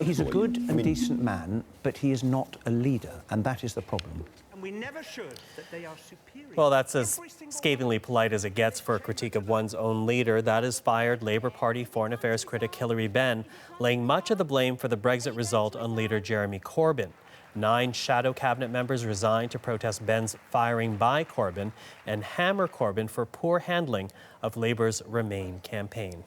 He's a good and decent man, but he is not a leader, and that is the problem. We never should, that they are superior. Well, that's as scathingly polite as it gets for a critique of one's own leader. That has fired Labour Party Foreign Affairs critic Hilary Benn, laying much of the blame for the Brexit result on leader Jeremy Corbyn. 9 shadow cabinet members resigned to protest Benn's firing by Corbyn and hammer Corbyn for poor handling of Labour's Remain campaign.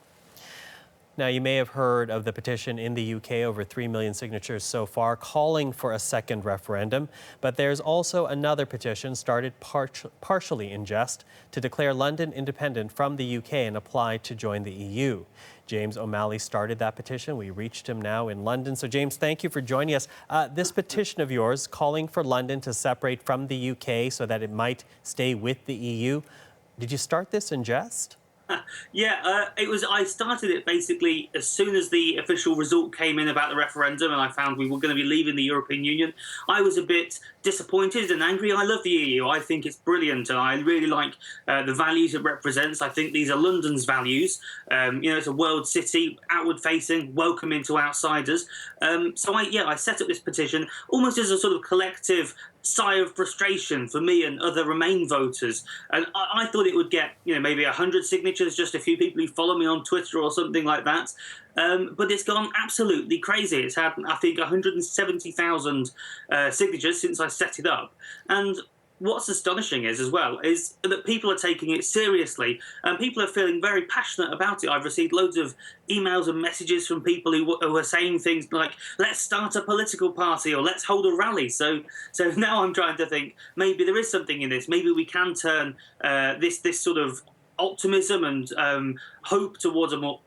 Now, you may have heard of the petition in the UK, over 3 million signatures so far, calling for a second referendum. But there's also another petition started partially in jest to declare London independent from the UK and apply to join the EU. James O'Malley started that petition. We reached him now in London. So, James, thank you for joining us. This petition of yours, calling for London to separate from the UK so that it might stay with the EU, did you start this in jest? Yeah, I started it basically as soon as the official result came in about the referendum and I found we were going to be leaving the European Union. I was a bit disappointed and angry. I love the EU. I think it's brilliant and I really like the values it represents. I think these are London's values. It's a world city, outward facing, welcoming to outsiders. So I set up this petition almost as a sort of collective sigh of frustration for me and other Remain voters. And I thought it would get, maybe 100 signatures, just a few people who follow me on Twitter or something like that. But it's gone absolutely crazy. It's had, I think, 170,000 signatures since I set it up. And what's astonishing is that people are taking it seriously and people are feeling very passionate about it. I've received loads of emails and messages from people who are saying things like, let's start a political party or let's hold a rally. So now I'm trying to think, maybe there is something in this. Maybe we can turn this sort of optimism and hope towards a more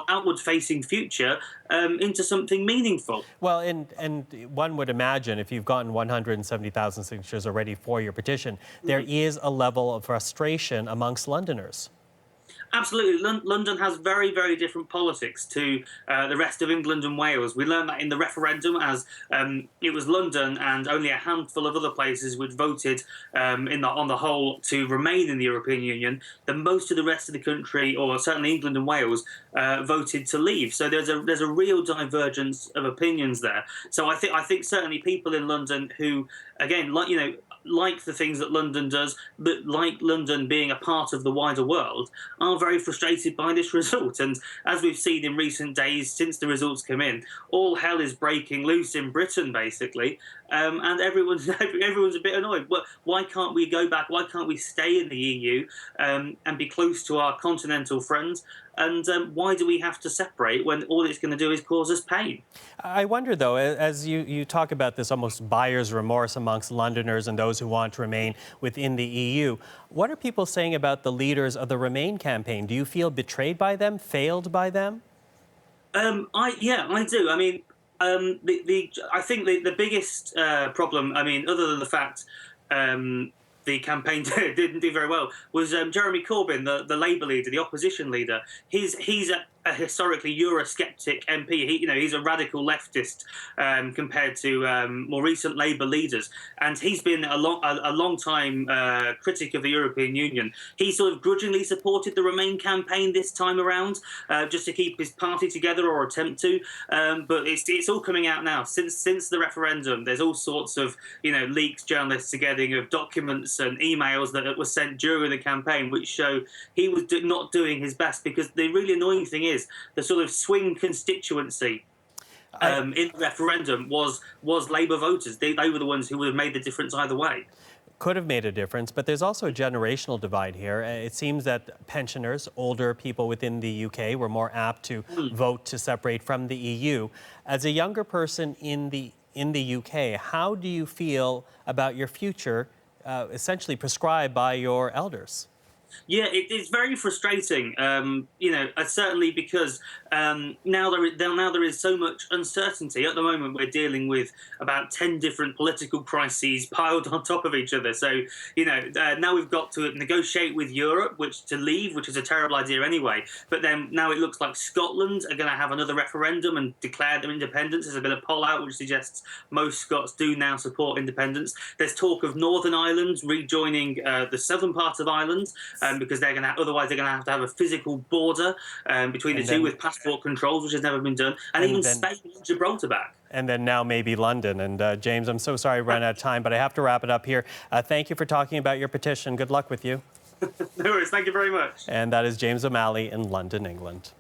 outward-facing future into something meaningful. Well, and one would imagine if you've gotten 170,000 signatures already for your petition, there is a level of frustration amongst Londoners. Absolutely. London has very, very different politics to the rest of England and Wales. We learned that in the referendum as it was London and only a handful of other places which voted on the whole to remain in the European Union. Most of the rest of the country, or certainly England and Wales, voted to leave. So there's a real divergence of opinions there. So I think certainly people in London who, again, like the things that London does, but like London being a part of the wider world, are very frustrated by this result. And as we've seen in recent days, since the results come in, all hell is breaking loose in Britain, basically. And everyone's a bit annoyed. Well, why can't we go back? Why can't we stay in the EU and be close to our continental friends? And why do we have to separate when all it's going to do is cause us pain? I wonder, though, as you talk about this almost buyer's remorse amongst Londoners and those who want to remain within the EU, what are people saying about the leaders of the Remain campaign? Do you feel betrayed by them, failed by them? I do. I mean, I think the biggest problem, other than the fact the campaign didn't do very well, was Jeremy Corbyn, the Labour leader, the opposition leader. He's a historically Eurosceptic MP. He's a radical leftist compared to more recent Labour leaders, and he's been a long time critic of the European Union. He sort of grudgingly supported the Remain campaign this time around, just to keep his party together or attempt to. But it's all coming out now. Since the referendum, there's all sorts of leaks journalists are getting of documents and emails that were sent during the campaign, which show he was not doing his best. Because the really annoying thing is the sort of swing constituency in the referendum was Labour voters. They were the ones who would have made the difference either way. Could have made a difference, but there's also a generational divide here. It seems that pensioners, older people within the UK, were more apt to vote to separate from the EU. As a younger person in the UK, how do you feel about your future essentially prescribed by your elders? Yeah, it is very frustrating, certainly because now there is so much uncertainty. At the moment, we're dealing with about 10 different political crises piled on top of each other. So, now we've got to negotiate with Europe, which is a terrible idea anyway. But then now it looks like Scotland are going to have another referendum and declare their independence. There's a bit of poll out which suggests most Scots do now support independence. There's talk of Northern Ireland rejoining the southern part of Ireland. because otherwise they're going to have a physical border between the two with passport controls, which has never been done, and even Spain and Gibraltar back. And then now maybe London. And James, I'm so sorry I ran out of time, but I have to wrap it up here. Thank you for talking about your petition. Good luck with you. No worries. Thank you very much. And that is James O'Malley in London, England.